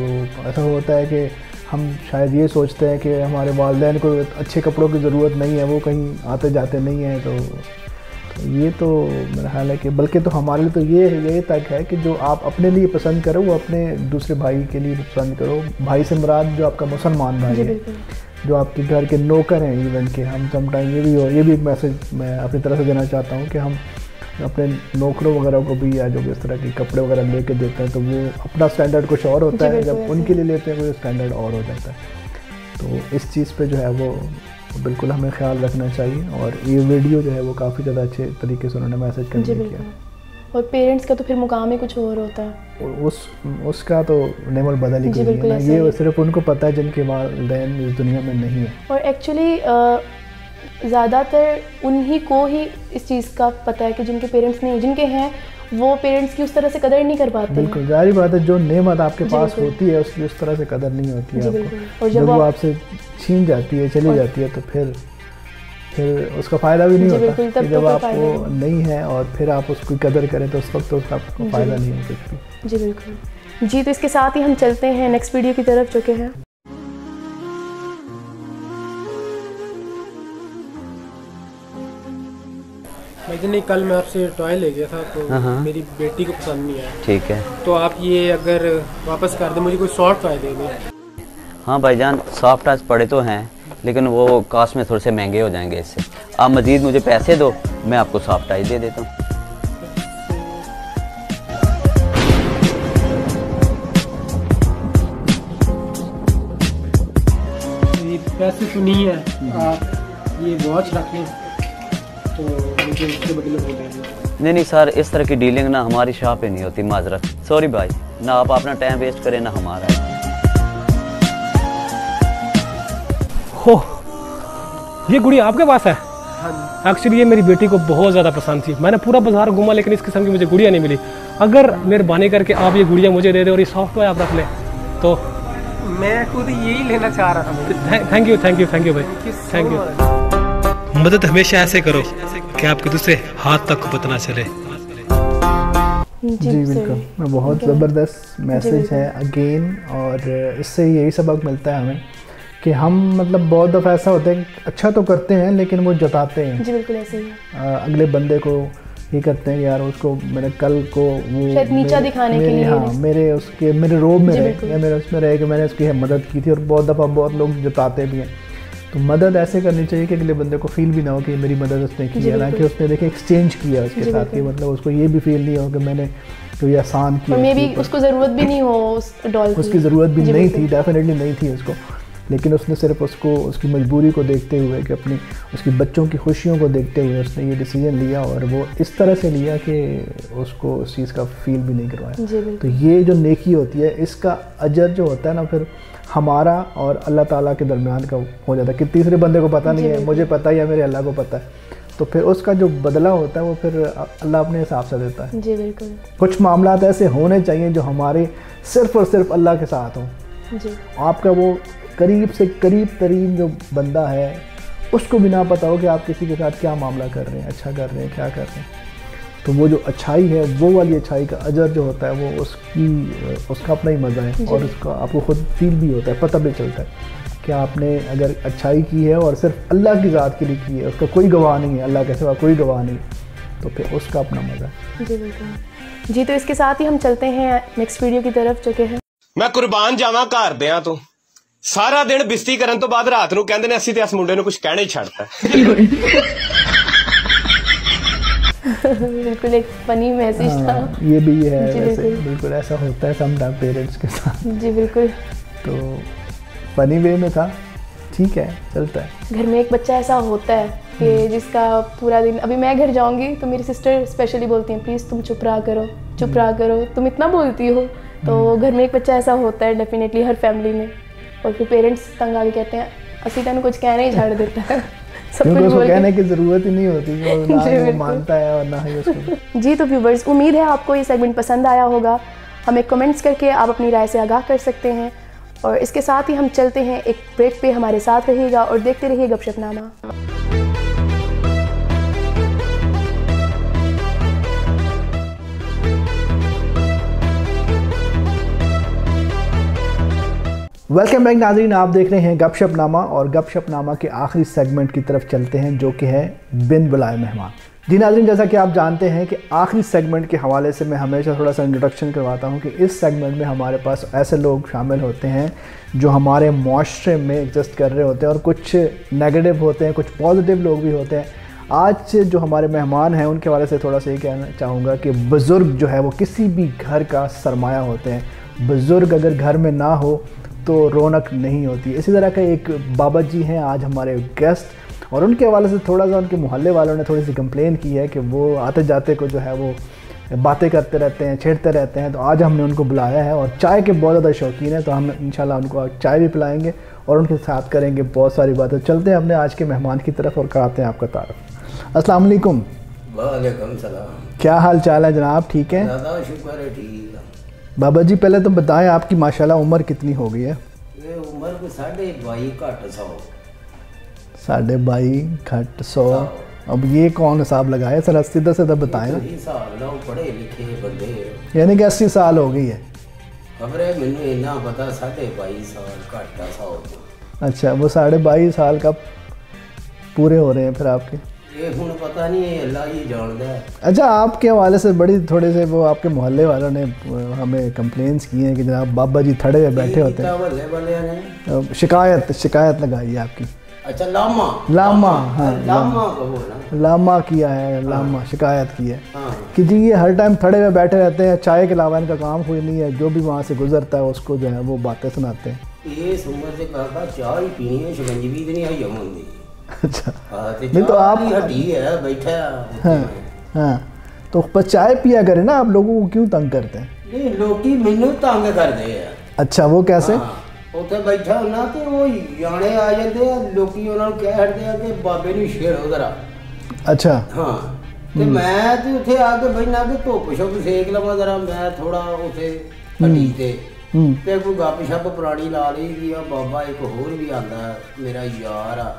ऐसा होता है कि हम शायद ये सोचते हैं कि हमारे वालिदैन को अच्छे कपड़ों की ज़रूरत नहीं है, वो कहीं आते जाते नहीं हैं, तो ये तो मेरा ख्याल है कि बल्कि तो हमारे लिए तो ये तक है कि जो आप अपने लिए पसंद करो वो अपने दूसरे भाई के लिए पसंद करो। भाई से मुराद जो आपका मुसलमान भाई है, जो आपके घर के नौकर हैं इवन के। हम समटाइम ये भी एक मैसेज मैं अपनी तरफ से देना चाहता हूँ कि हम अपने नौकरों वगैरह को भी, या जो इस तरह के कपड़े वगैरह लेके देते हैं, तो वो अपना स्टैंडर्ड कुछ और होता है, जब उनके लिए लेते हैं वो स्टैंडर्ड और हो जाता है। तो इस चीज़ पे जो है वो बिल्कुल हमें ख्याल रखना चाहिए, और ये वीडियो जो है वो काफ़ी ज़्यादा अच्छे तरीके से उन्होंने मैसेज कन्वे किया। और पेरेंट्स का तो फिर मुकाम ही कुछ और होता है, उसका तो नेमल बदल ही गई है ना। ये सिर्फ उनको पता है जिनके वालिदैन इस दुनिया में नहीं है, और एक्चुअली ज़्यादातर उन्हीं को ही इस चीज़ का पता है कि जिनके पेरेंट्स नहीं, जिनके हैं वो पेरेंट्स की उस तरह से कदर नहीं कर पाते। बिल्कुल जाहिर बात है, जो नेमत आपके पास होती है उसकी उस तरह से कदर नहीं होती है आपको। और जब वो आपसे छीन जाती है, चली जाती है, तो फिर उसका फ़ायदा भी नहीं होता। जब आपको नहीं है और फिर आप उसकी कदर करें तो उस वक्त तो उसका आपको फ़ायदा नहीं हो सकती। जी बिल्कुल। जी तो इसके साथ ही हम चलते हैं नेक्स्ट वीडियो की तरफ, जो कि है नहीं, कल मैं आपसे टॉय ले गया था तो मेरी बेटी को पसंद नहीं आया। ठीक है, तो आप ये अगर वापस कर दें, मुझे कोई सॉफ्ट टॉय दे दें। हाँ भाईजान, सॉफ्ट टॉयज पड़े तो हैं लेकिन वो कॉस्ट में थोड़े से महंगे हो जाएंगे इससे। आप मज़ीद मुझे पैसे दो, मैं आपको सॉफ्ट टॉय दे देता हूँ। पैसे तो नहीं है, आप ये वॉच रख लें, तो मुझे उसके बदले वो दे दो। नहीं सर, इस तरह की डीलिंग ना हमारी शॉप पे नहीं होती, माजरत। सॉरी भाई, ना आप अपना टाइम वेस्ट करें ना हमारा। हो, ये गुड़िया आपके पास है? एक्चुअली ये मेरी बेटी को बहुत ज़्यादा पसंद थी। मैंने पूरा बाजार घूमा लेकिन इस किस्म की मुझे गुड़िया नहीं मिली। अगर मेहरबानी करके आप ये गुड़िया मुझे दे दे और ये सॉफ्टवेयर आप रख लें तो। मैं खुद यही लेना चाह रहा था। थैंक यू भाई, थैंक यू। मदद हमेशा ऐसे करो कि आपके दूसरे हाथ तक को पता ना चले। जी बिल्कुल, बहुत ज़बरदस्त मैसेज है अगेन। और इससे यही सबक मिलता है हमें कि हम मतलब बहुत दफ़ा ऐसा होता है अच्छा तो करते हैं लेकिन वो जताते हैं। जी बिल्कुल ऐसे ही अगले बंदे को ये करते हैं यार उसको मैंने कल को वो नीचा दिखाने के लिए, हाँ मेरे रोब में रहे या मेरे उसमें रहे कि मैंने उसकी मदद की थी। और बहुत दफ़ा बहुत लोग जताते भी हैं। तो मदद ऐसे करनी चाहिए कि अगले बंदे को फील भी ना हो कि मेरी मदद उसने की है, ना कि उसने देखिए एक्सचेंज किया उसके साथ, कि मतलब उसको ये भी फील नहीं हो कि मैंने कोई आसान किया। मे भी उसको ज़रूरत भी नहीं हो उस डॉल की, उसकी ज़रूरत भी नहीं थी, डेफिनेटली नहीं थी उसको, लेकिन उसने सिर्फ उसको उसकी मजबूरी को देखते हुए कि अपनी उसकी बच्चों की खुशियों को देखते हुए उसने ये डिसीजन लिया। और वो इस तरह से लिया कि उसको उस चीज़ का फील भी नहीं करवाया। तो ये जो नेकी होती है इसका अजर जो होता है ना फिर हमारा और अल्लाह ताला के दरमियान का हो जाता है कि तीसरे बंदे को पता नहीं है, मुझे पता है या मेरे अल्लाह को पता है। तो फिर उसका जो बदला होता है वो फिर अल्लाह अपने हिसाब से देता है। जी बिल्कुल। कुछ मामला ऐसे होने चाहिए जो हमारे सिर्फ और सिर्फ अल्लाह के साथ हों। जी आपका वो करीब से करीब तरीन जो बंदा है उसको भी ना पता हो कि आप किसी के साथ क्या मामला कर रहे हैं, अच्छा कर रहे हैं, क्या कर रहे हैं। तो वो जो अच्छाई है वो वाली अच्छाई का अजर जो होता है वो उसका अपना ही मज़ा है। और उसका आपको खुद फील भी होता है, पता भी चलता है कि आपने अगर अच्छाई की है और सिर्फ अल्लाह की ज़ात के लिए की है, उसका कोई गवाह नहीं है, अल्लाह के सिवा कोई गवाह नहीं, तो फिर उसका अपना मज़ा है। जी बिल्कुल। जी तो इसके साथ ही हम चलते हैं नेक्स्ट वीडियो की तरफ जो कि है मैं कुर्बान जावां घरदिਆਂ ਤੋਂ सारा दिन बिस्ती करन तो बाद रात ਨੂੰ ਕਹਿੰਦੇ ਨੇ ਅਸੀਂ ਤੇ ਇਸ ਮੁੰਡੇ ਨੂੰ ਕੁਝ ਕਹਿਣਾ ਹੀ ਛੱਡਤਾ। बिल्कुल एक फनी मैसेज था। ये भी है वैसे बिल्कुल ऐसा होता है समटाइम पेरेंट्स के साथ। जी बिल्कुल। तो फनी वे में था, ठीक है चलता है। घर में एक बच्चा ऐसा होता है कि जिसका पूरा दिन, अभी मैं घर जाऊंगी तो मेरी सिस्टर स्पेशली बोलती हैं प्लीज़ तुम चुप रहा करो, चुप रहा करो, तुम इतना बोलती हो। तो घर में एक बच्चा ऐसा होता है डेफिनेटली हर फैमिली में। और फिर पेरेंट्स तंग आके कहते हैं असी तेन कुछ कहना ही छाड़ देता है। सब कुछ उसको कहने की ज़रूरत ही नहीं होती, ना वो मानता है और ना ही उसको। जी तो व्यूवर्स, उम्मीद है आपको ये सेगमेंट पसंद आया होगा। हमें कमेंट्स करके आप अपनी राय से आगाह कर सकते हैं। और इसके साथ ही हम चलते हैं एक ब्रेक पे, हमारे साथ रहिएगा और देखते रहिए गपशपनामा। वेलकम बैक नाज़रीन, आप देख रहे हैं गपशपनामा और गपशपनामा के आखिरी सेगमेंट की तरफ चलते हैं जो कि है बिन बुलाए मेहमान। जी नाज़रीन, जैसा कि आप जानते हैं कि आखिरी सेगमेंट के हवाले से मैं हमेशा थोड़ा सा इंट्रोडक्शन करवाता हूं कि इस सेगमेंट में हमारे पास ऐसे लोग शामिल होते हैं जो हमारे माशरे में एग्जिस्ट कर रहे होते हैं और कुछ नेगेटिव होते हैं, कुछ पॉजिटिव लोग भी होते हैं। आज जो हमारे मेहमान हैं उनके हवाले से थोड़ा सा ये कहना चाहूँगा कि बुज़ुर्ग जो है वो किसी भी घर का सरमाया होते हैं। बुज़ुर्ग अगर घर में ना हो तो रौनक नहीं होती। इसी तरह का एक बाबा जी हैं आज हमारे गेस्ट, और उनके हवाले से थोड़ा सा उनके मोहल्ले वालों ने थोड़ी सी कंप्लेन की है कि वो आते जाते को जो है वो बातें करते रहते हैं, छेड़ते रहते हैं। तो आज हमने उनको बुलाया है और चाय के बहुत ज़्यादा शौकीन है, तो हम इंशाल्लाह उनको चाय भी पिलाएंगे और उनके साथ करेंगे बहुत सारी बातें। चलते हैं अपने आज के मेहमान की तरफ और कराते हैं आपका तारुफ। अस्सलाम वालेकुम। वालेकुम सलाम। क्या हाल चाल है जनाब? ठीक है, ज़्यादा शुक्र है, ठीक है। बाबा जी पहले तो बताएं आपकी माशाल्लाह उम्र कितनी हो गई है? ये उम्र को 22.5 घट 100। 22.5 घट 100। अब ये कौन हिसाब लगाए सर? सीधा सीधा बताएं ना। हिसाब लाओ, पढ़े लिखे बंदे, यानी कि 80 साल हो गई है। खबर है मैनू इन्ना पता 22.5 साल घट 100। अच्छा, वो 22.5 साल कब पूरे हो रहे हैं फिर आपके? ये हुण पता नहीं है, अल्लाह ही जानता है। अच्छा, आपके हवाले से बड़ी थोड़े से वो आपके मोहल्ले वालों ने हमें कंप्लेंट्स की हैं कि जनाब बाबा जी थड़े हुए बैठे होते हैं। शिकायत लगाई है आपकी? अच्छा, लामा हाँ, लामा किया है, लामा शिकायत की है कि जी ये हर टाइम थड़े हुए बैठे रहते हैं, चाय के अलावा इनका काम कोई नहीं है, जो भी वहाँ से गुजरता है उसको जो है वो बातें सुनाते हैं। ये उम्र से काका चाय ही पीनी है, शिकंजी भी नहीं है, अच्छा नहीं तो आप हड्डी है बैठा। हाँ हाँ तो पर चाय पिया करें ना, आप लोगों को क्यों तंग करते हैं? नहीं लोकी मैनू तंग करते हैं। अच्छा वो कैसे? ਉੱਥੇ ਬੈਠਾ ਹੁੰਨਾ ਤੇ ਉਹ ਜਾਣੇ ਆ ਜਾਂਦੇ ਆ, ਲੋਕੀ ਉਹਨਾਂ ਨੂੰ ਕਹਿ ਹਟਦੇ ਆ ਕਿ ਬਾਬੇ ਨੂੰ ਛੇੜੋ ਜ਼ਰਾ। ਅੱਛਾ ਹਾਂ ਤੇ ਮੈਂ ਤੇ ਉੱਥੇ ਆ ਕੇ ਬੈਠਣਾ ਕਿ ਧੁੱਪ ਛੁੱਪ ਸੇਕ ਲਵਾਂ ਜ਼ਰਾ, ਮੈਂ ਥੋੜਾ ਉੱਥੇ ਹੱਡੀ ਤੇ ਕੋਈ ਗੱਪ ਛੱਪ ਪੁਰਾਣੀ ਲਾ ਲਈ ਦੀ ਆ। ਬਾਬਾ ਇੱਕ ਹੋਰ ਵੀ ਆਂਦਾ ਮੇਰਾ ਯਾਰ ਆ,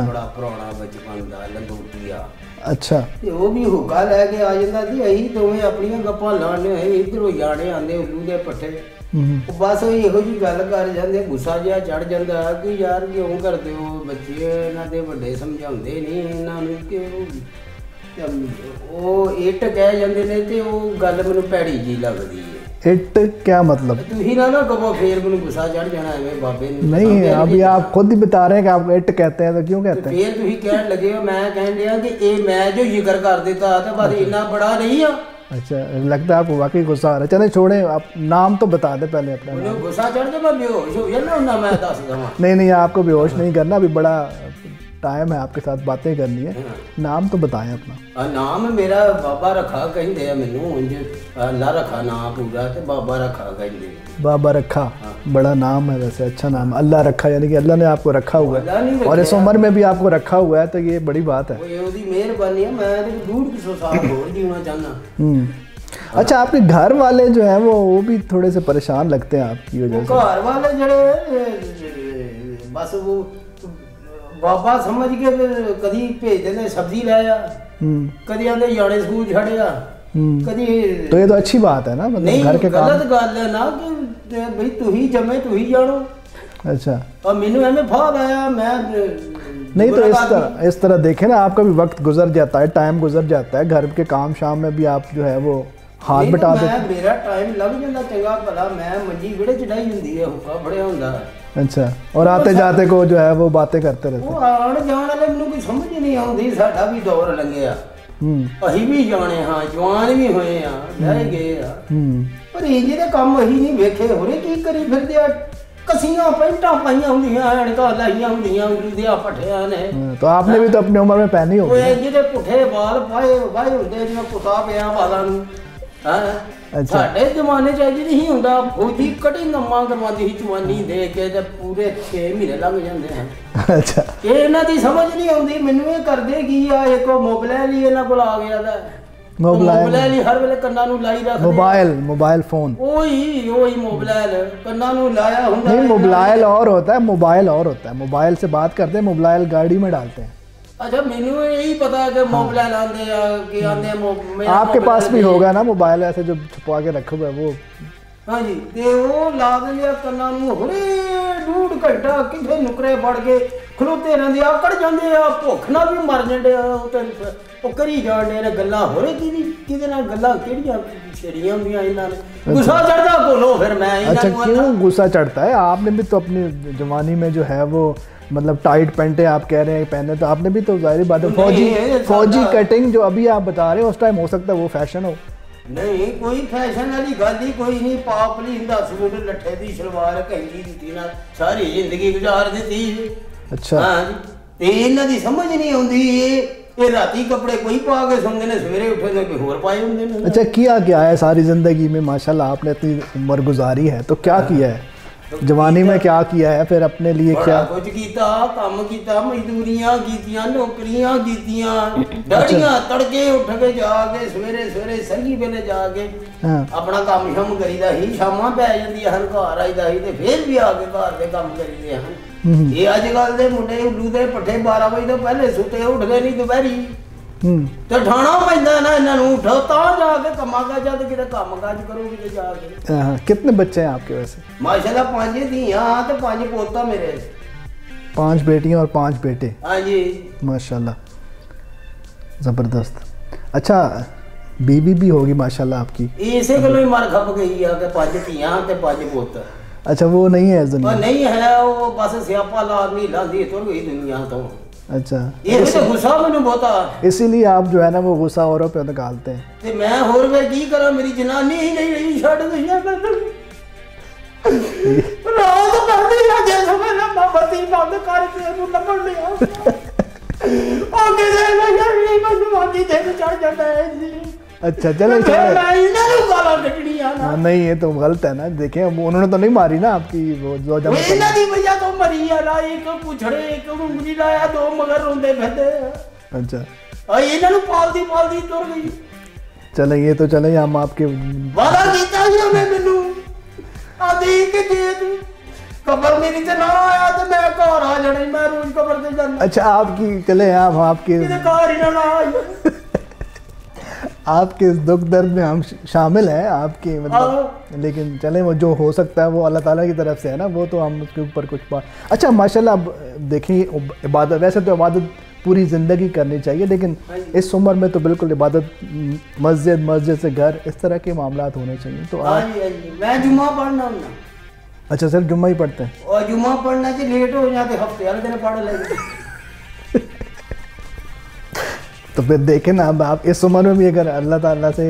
ਬੜਾ ਪੁਰਾਣਾ ਬਚਪਨ ਦਾ ਲੰਗੋਟੀ ਆ। ਅੱਛਾ ਤੇ ਉਹ ਵੀ ਹੁੱਕਾ ਲੈ ਕੇ ਆ ਜਾਂਦਾ ਸੀ, ਅਸੀਂ ਦੋਵੇਂ ਆਪਣੀਆਂ ਗੱਪਾਂ ਲਾਣੇ ਹੋਏ, ਇੱਧਰੋਂ ਜਾਣੇ ਆਂਦੇ ਉੱਲੂ ਦੇ ਪੱਠੇ। ਬਸ ਇਹੋ ਜਿਹੀ ਗੱਲ ਕਰ ਜਾਂਦੇ, ਗੁੱਸਾ ਜਿਹਾ ਚੜ ਜਾਂਦਾ ਕਿ ਯਾਰ ਕਿਉਂ ਕਰਦੇ ਹੋ ਬੱਚੇ, ਇਹਨਾਂ ਦੇ ਵੱਡੇ ਸਮਝਾਉਂਦੇ ਨਹੀਂ ਇਹਨਾਂ ਨੂੰ ਕਿ ਉਹ ਇੱਟ ਕਹਿ ਜਾਂਦੇ ਨੇ ਤੇ ਉਹ ਗੱਲ ਮੈਨੂੰ ਭੈੜੀ ਜੀ ਲੱਗਦੀ ਹੈ। ਇੱਟ क्या मतलब? ਤੁਸੀਂ ਨਾ ਕਹੋ ਫੇਰ ਮੈਨੂੰ ਗੁੱਸਾ ਚੜ ਜਾਣਾ ਐਵੇਂ ਬਾਬੇ ਨੂੰ। नहीं अभी आप खुद ही बता रहे हैं कि आप इट कहते हैं तो क्यों कहते हैं? ਫੇਰ ਤੁਸੀਂ ਕਹਿਣ ਲੱਗੇ ਹੋ, ਮੈਂ ਕਹਿਣ ਡਿਆ ਕਿ ਇਹ ਮੈਂ ਜੋ ਜ਼ਿਕਰ ਕਰ ਦਿੱਤਾ ਤੇ ਬਸ ਇੰਨਾ बड़ा नहीं ਆ। अच्छा लगता है आपको वाकई गुस्सा आ रहा है। चले छोड़े, आप नाम तो बता दे पहले अपना। मुझे गुस्सा चढ़ के मैं बेहोश हो जाना ना, मैं दस दवा। नहीं आपको बेहोश नहीं करना, अभी बड़ा टाइम है आपके साथ बातें करनी है। नाम तो बताएं अपना। नाम मेरा बाबा रखा कहते हैं मैनू, अल्लाह रखा नाम पूरा ते बाबा रखा कहते हैं। बाबा रखा बड़ा नाम है वैसे, अच्छा नाम अल्लाह रखा, यानी कि अल्लाह ने आपको रखा हुआ है और इस उम्र में भी आपको रखा हुआ है, तो ये बड़ी बात है। मेहरबानी है, मैं 150 साल और जीना चाहना। अच्छा आपके घर वाले जो है वो भी थोड़े से परेशान लगते हैं आपकी वजह से? घर वाले जड़े बस वो बाबा समझ के कदी भेजते ने सब्जी लाया, कदी आंदे जाने स्कूल छड़िया, कदी। तो ये तो अच्छी बात है ना, मतलब घर के काम। गलत गल है ना कि भाई तू ही जमे तू ही जानो। अच्छा और मैनू एवें फाद आया, मैं नहीं तो इस तरह देखें ना, आपका भी वक्त गुजर जाता है, टाइम गुजर जाता है, घर के काम शाम में भी आप जो है वो हाथ बटा देते हैं। मेरा टाइम लग जाता चंगा भला, मैं मंजी विड़े चढ़ाई हुंदी है, हुक्का फड़िया हुंदा है। अच्छा और आते जाते को जो है वो बातें करते रहते हैं। वो आण जाण वाले मैनू कोई समझ ही नहीं आउंदी, साडा भी दौर लंघिया, ਅਸੀਂ ਵੀ ਜਾਣੇ ਹਾਂ, ਜਵਾਨ ਵੀ ਹੋਏ ਆ, ਲੈ ਗਏ ਆ, ਪਰ ਇਹ ਜਿਹੜੇ ਕੰਮ ਅਸੀਂ ਨਹੀਂ ਵੇਖੇ, ਹੋਰੇ ਕੀ ਕਰੀ ਫਿਰਦੇ ਆ। कसियां पेंटा पाइया होंदियां ऐनका लाइया होंदियां उलदिया पठिया ने। तो आपने भी तो अपनी उम्र में पहनी होगी। ओए जेदे पुठे बाल पाए वाए हुंदे जिवें कुत्ता पिया बालां नूं। हां साडे जमाने च अज नहीं हुंदा, फौजी कटी नम्मा करवांदी सी जवानी दे के ते पूरे 6 महीने लग जांदे हैं। अच्छा ये इन्हां दी समझ नहीं आउंदी, मैनूं ये करदे की आ, एक मोबाइल ही इन्हां कोल आ गया दा, मोबाइल ही हर वेले कन्नां नूं लाई रखदे। मोबाइल फोन ओही मोबाइल कन्नां नूं लाया हुंदा। नहीं मोबाइल और होता है, मोबाइल और होता है, मोबाइल से बात करते हैं, मोबाइल गाड़ी में डालते हैं। अच्छा मैनू यही पता है कि मोबाइल आंदे आ कि आंदे। आपके पास भी होगा ना मोबाइल ऐसे जो छुपा के रखे हुए वो? हाँ जी, ते वो ला दिंदे कन्नां नूं, होरे 1.5 घंटा किथे नुकरे फड़ के खलोते रहंदे, आकड़ जांदे आ, भुख नाल भी मर जांदे आ। ਉਹ ਕਰੀ ਜਾਣਦੇ ਨੇ ਗੱਲਾਂ, ਹੋਰੇ ਕਿਹਦੇ ਨਾਲ ਗੱਲਾਂ ਕਿਹੜੀਆਂ ਛੇੜੀਆਂ ਹੁੰਦੀਆਂ ਇਹਨਾਂ ਨੇ। ਗੁੱਸਾ ਚੜਦਾ ਕੋਲੋਂ ਫਿਰ मैं। अच्छा क्यों गुस्सा चढ़ता है? आपने भी तो अपनी जवानी में जो है वो मतलब टाइट पैंटे आप कह रहे हैं पहने, तो आपने भी तो जाहिर बात है फौजी कटिंग जो अभी आप बता रहे हो उस टाइम हो सकता है वो फैशन हो। नहीं कोई फैशन वाली गल ही कोई नहीं, पापली हिंदा सूट लट्ठे दी सलवार कंगी दी नाल सारी जिंदगी गुजार दी। अच्छा हां जी, ते इन्हां दी समझ नहीं आउंदी, ये राती कपड़े कोई पा के सोंदे ने, सवेरे उठे तो कोई होर पाए हुंदे ने। अच्छा किया क्या है सारी जिंदगी में? माशाल्लाह आपने इतनी उम्र गुजारी है, तो क्या किया है जवानी में, क्या किया है फिर अपने लिए? क्या कुछ कीता, काम कीता, मजदूरियां कीतियां, नौकरियां कीतियां, डड़ियां तड़के उठ के जाके सवेरे सवेरे सरगी वेले जाके अपना काम शम करीदा ही, शामां पै जांदियां हन, घर आईदा ही ते फिर भी आके घर दे काम करीदे हन। ये अजकल दे मुंडे उल्लू दे पट्ठे 12 बजे तो पहले सुते उठदे नहीं दोपहरी, ਤੇ ਠਾਣਾ ਪੈਂਦਾ ਨਾ ਇਹਨਾਂ ਨੂੰ, उठो ਤਾਂ जाके कमा काजा ते किते काम काज करो किते जाके। कितने बच्चे हैं आपके वैसे? माशाल्लाह 5 धीयां ते 5 पोता मेरे। 5 बेटियां और 5 बेटे? हां जी माशाल्लाह जबरदस्त। अच्छा बीवी भी होगी माशाल्लाह आपकी? इसे गलो ही मार खप गई है कि 5 धीयां ते 5 पोता। अच्छा वो नहीं है इस दुनिया? नहीं है, वो बस सियापा लादमी लादी तुर गई दुनिया तो। अच्छा ये तो गुस्सा मैंने बहुत आ, इसीलिए आप जो है ना वो गुस्सा औरों पे निकालते हैं। ते मैं होर वे की करा, मेरी जनानी ही नहीं रही छड़ दी है रात करदी आ, जैसे मैं बत्ती बंद करके नु लगन लिया अच्छा चलो नहीं, ये तो गलत है ना। देखें उन्होंने तो नहीं मारी ना आपकी वो जो जब भैया तो मरी है ना, एक पुछड़े एक उंगली लाया, दो मगर रोंदे फिरदे। अच्छा इन्होंने पालदी पालदी तुर गई। चले ये तो चले हम आपके वादा कीता जी उन्हें मैनू आदि के जे तू कबर मेरी ते ना आया तो मैं घर आ जाना, मैं रोज कबर ते जाना। अच्छा आपकी चले हम आपके घर ही ना आया। आपके इस दुख दर्द में हम शामिल हैं आपके मतलब, लेकिन चले वो जो हो सकता है वो अल्लाह ताला की तरफ से है ना, वो तो हम उसके ऊपर कुछ बात। अच्छा माशाल्लाह, अब देखिए इबादत, वैसे तो इबादत पूरी ज़िंदगी करनी चाहिए, लेकिन इस उम्र में तो बिल्कुल इबादत मस्जिद, मस्जिद से घर, इस तरह के मामलात होने चाहिए। तो आज मैं जुम्मा पढ़ना हूँ ना। अच्छा सिर्फ जुम्मा ही पढ़ते हैं? और जुम्मा पढ़ना से लेट हो जाते, हफ्ते वाले दिन पढ़ लेते। तो फिर देखें ना, अब आप इस उम्र में भी अगर अल्लाह ताला से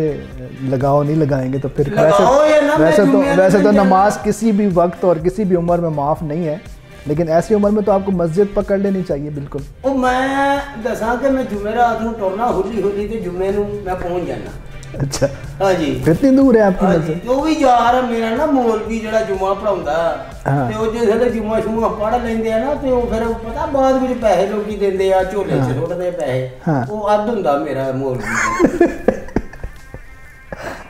लगाव नहीं लगाएंगे तो फिर वैसे तो नमाज किसी भी वक्त और किसी भी उम्र में माफ़ नहीं है, लेकिन ऐसी उम्र में तो आपको मस्जिद पकड़ लेनी चाहिए बिल्कुल। ओ मैं दसा कि मैं जुमे रात में टुरना हुली हुली ते जुमे नूं मैं पहुंच जाना। अच्छा हाँ जी, कितनी दूर है आपकी मस्जिद? वो भी यार मेरा ना मौलवी ਜਿਹੜਾ जुमा पढ़ाਉਂਦਾ ਤੇ ਉਹ ਜਿਹੜੇ जुमा ਸ਼ੁमा पढ़ ਲੈਂਦੇ ਆ ਨਾ, ਤੇ ਉਹ ਫਿਰ ਪਤਾ ਬਾਅਦ ਵਿੱਚ ਪੈਸੇ ਲੋਕੀ ਦਿੰਦੇ ਆ, ਝੋਲੇ 'ਚ ਸੁੱਟਦੇ ਪੈਸੇ, ਉਹ ਅੱਧ ਹੁੰਦਾ ਮੇਰਾ मौलवी।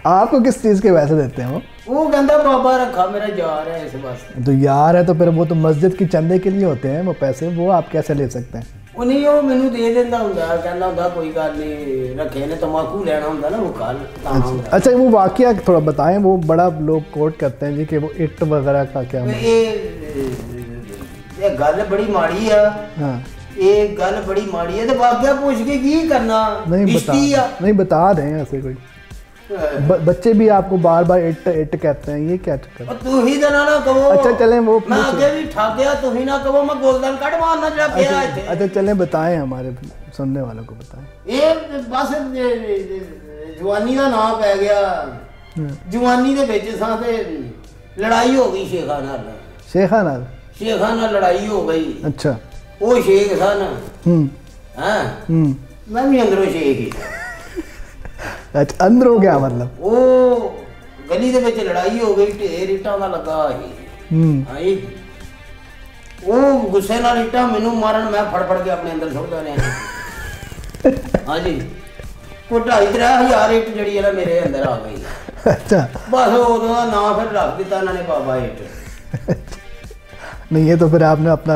आपको किस चीज़ के पैसे देते हैं वो कहता बाबा रखा, मेरा यार है इस वास्ते। तो यार है तो फिर वो तो मस्जिद की चंदे के लिए होते हैं वो पैसे, वो आप कैसे ले सकते हैं? ਉਹ ਨਹੀਂ, ਉਹ ਮੈਨੂੰ ਦੇ ਦਿੰਦਾ ਹੁੰਦਾ, ਕਹਿੰਦਾ ਹੁੰਦਾ ਕੋਈ ਗੱਲ ਨਹੀਂ, ਰੱਖੇ ਨੇ तंबाकू लेना ਹੁੰਦਾ ना वो काल। अच्छा वो वाकया थोड़ा बताएं, वो बड़ा लोग कोट करते हैं जी कि वो इट वगैरह का क्या? ये गल बड़ी माड़ी है। हाँ ये गल बड़ी माड़ी है, तो वाकया पूछ के की करना? नहीं बता रहे हैं ऐसे कोई बच्चे भी आपको बार बार इट इट कहते हैं, ये क्या चक्कर? तू ही ना कहो। अच्छा चलें वो मैं आगे भी ठग गया, तू ही ना कहो, मैं गोल्डन कार्ड मारना जरा गया है। अच्छा चलें बताएं, हमारे सुनने वालों को बताएं। ये बस जवानी का नाम पै गया, जवानी के विच सां ते लड़ाई हो गई शेखा नाल। शेखा नाल लड़ाई हो गई। अच्छा वो शेख सन, हां मैं भी अंदरों शेख ही। अच्छा अंदरों क्या मतलब? वो गली दे विच लड़ाई हो गई, ढेर इट्टां दा लगा ही। वो गुस्से नाल इट्टां मैनू मारन, मैं फड़ फड़ के अपने अंदर सुट्टदा रहा। हाँ जी, कोई 2,500 इट जड़ी है मेरे अंदर आ गई। अच्छा बस उदों दा नाम फिर रख दिता इन्होंने बाबा इट। नहीं ये तो फिर आपने अपना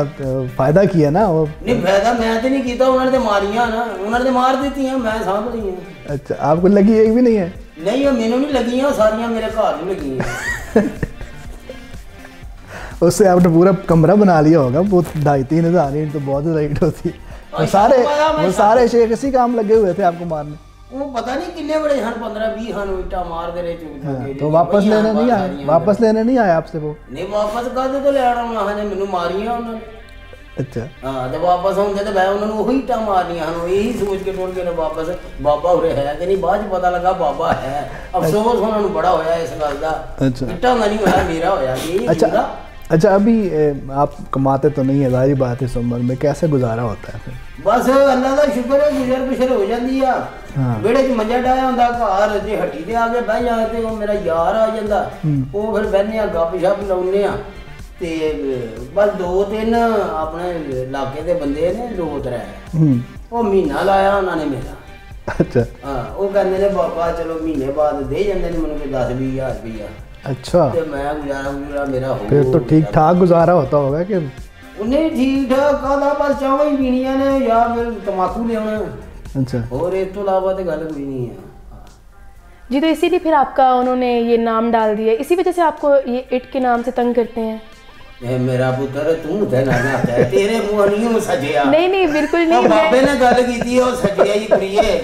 फायदा किया ना। वो नहीं फायदा मैं तो नहीं किया, उन्होंने तो मारिया ना, उन्होंने मार दी हैं, मैं सांभ ली हैं। अच्छा आपको लगी एक भी नहीं है? नहीं वो मैनू नहीं लगी, सारियां मेरे घर नहीं लगी हैं। उससे आपने पूरा कमरा बना लिया होगा, वो 2,500-3 हज़ार ईंट तो बहुत ज़्यादा ईंट होती है। वो सारे शेख इसी काम लगे हुए थे आपको मारने। वो पता नहीं कितने बड़े हन, 15-20 हन ईटा मार दे रहे। तो वापस लेने नहीं आए? वापस लेने नहीं आए आपसे वो? नहीं वापस कर तो लेना उन्होंने, मैनू मारिया उन्होंने। अच्छा हाँ तो वापस आते तो मैं उन्होंने वही ईटा मारनिया, यही सोच के टुर गए वापस बाबा उरे है कि नहीं, बाद पता लगा बाबा है। अफसोस उन्होंने बड़ा होया इस गल का। अच्छा ईटा नहीं होया, मेरा होया। अच्छा अच्छा अभी आप कमाते तो नहीं है, जाहिर बात है, इस उम्र में कैसे गुजारा होता है फिर? बस अल्लाह का शुक्र है, गुजर पिछर हो जाती है। बेड़े च मंजा डाया होंदा, घर जे हट्टी ते आके बह जा ते वो मेरा यार आ जांदा, वो फिर बहने गप शप लाउने आ ते बस 2-3 अपने इलाके दे बंदे ने 2-3 वो महीना लाया उन्होंने मेरा। अच्छा हाँ वो कहते ने बाबा चलो महीने बाद दे जाते ने मैंने 10-20 हज़ार रुपया। अच्छा ते मैं गुजारा मेरा हो फिर तो ठीक ठाक गुजारा होता होगा कि? उन्हें ठीक ठाक काला बस चावा ही पीनिया ने या फिर तम्बाकू लेना। अच्छा और इस तो अलावा तो गल कोई नहीं है जी। तो इसीलिए फिर आपका उन्होंने ये नाम डाल दिया, इसी वजह से आपको ये इट के नाम से तंग करते हैं? मेरा पुत्र तू तेरे मुंह नहीं सजिया। नहीं बिल्कुल नहीं, बाबे ने गल की सजिया ही कुड़िए,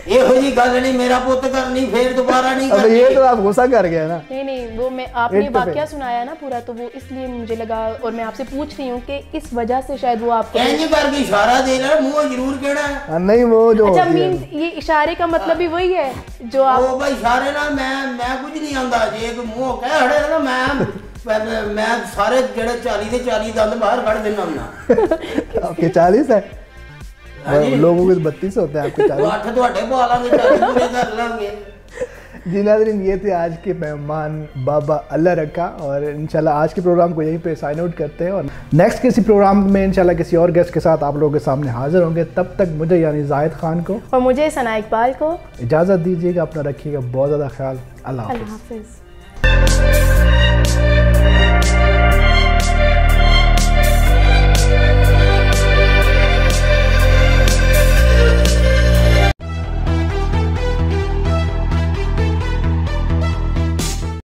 ਇਹੋ जी गल नहीं मेरा पुत करनी, फिर दोबारा नहीं करनी। ये तो आप गुस्सा कर गए ना? नहीं वो मैं आपने वाकया सुनाया ना पूरा, तो वो इसलिए मुझे लगा, और मैं आपसे पूछ रही हूँ कि इस वजह से शायद वो आपको इंज करके इशारा दे रहा, मुंह जरूर कहना है। नहीं वो जो अच्छा मींस ये इशारे का मतलब भी वही है जो आप वो भाई इशारे ना मैं कुछ नहीं आंदा, जे एक मुंह कह खड़े ना मैं सारे जेड़े 40 दंद बाहर कढ़ देना। ओके 40 है लोगों के 32 होते हैं, आपके 40। जी नाज़रीन, ये थे आज के मेहमान बाबा अल्लाह रखा, और इंशाल्लाह आज के प्रोग्राम को यहीं पे साइन आउट करते हैं और नेक्स्ट किसी प्रोग्राम में इंशाल्लाह किसी और गेस्ट के साथ आप लोगों के सामने हाजिर होंगे। तब तक मुझे यानी जाहिद खान को और मुझे सना इकबाल को इजाज़त दीजिएगा। अपना रखिएगा बहुत ज़्यादा ख्याल। अल्लाह हाफ़िज़।